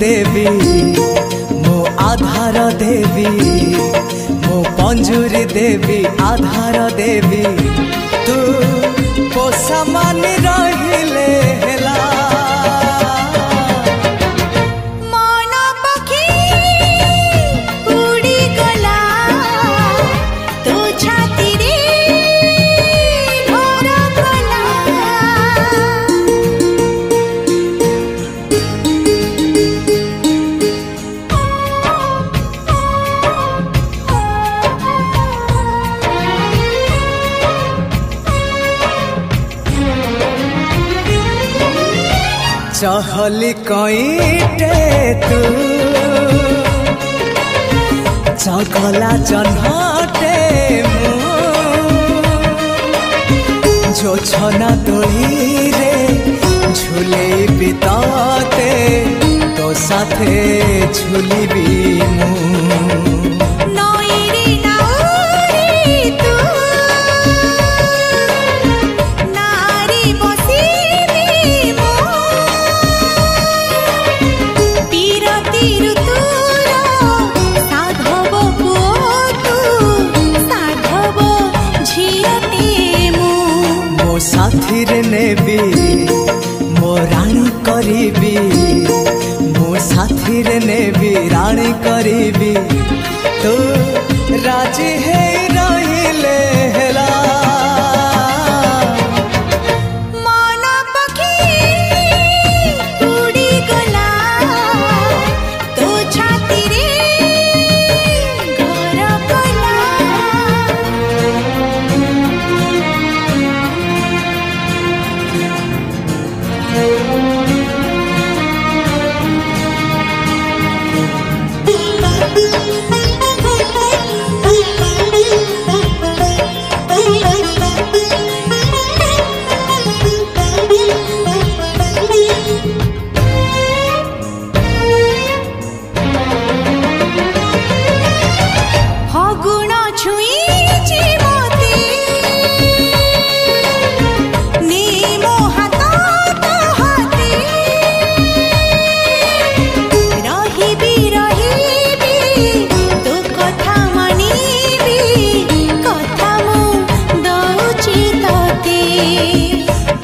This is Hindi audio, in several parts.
देवी मो आधार देवी मो पंजुरी देवी आधार देवी तू पोषा मान रहिले हेला चहली कईटे तू चकला चन्हटे जो छना तोली रे झूले बिताते तो साथे झूली भी साथी रे नेबी मो रानी करीबी मो साथी रे नेबी रानी करीबी तो राजी है रहिले हेला मन पखी उड़ी गला तो छाती रे घर कला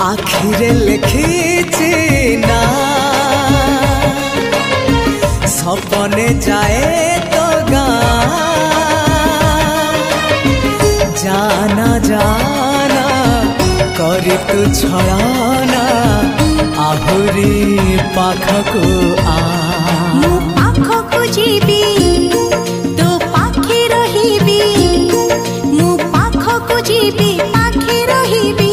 आखिरे लिखी ना सपने जाए तो जाना जाना करी तू छड़ाना आहुरी पाखको पाखको जीवी तो पाखे रहिबी मु पाखको जीवी पाखे रहिबी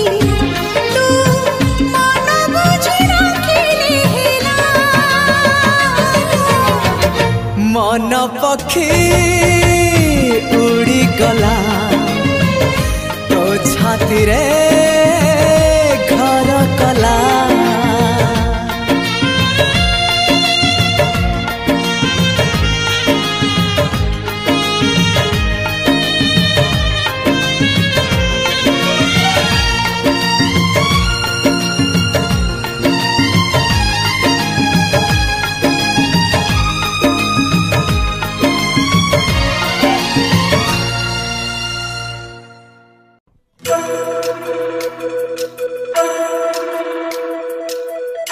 मन पखी उड़ी गला तो छाती रे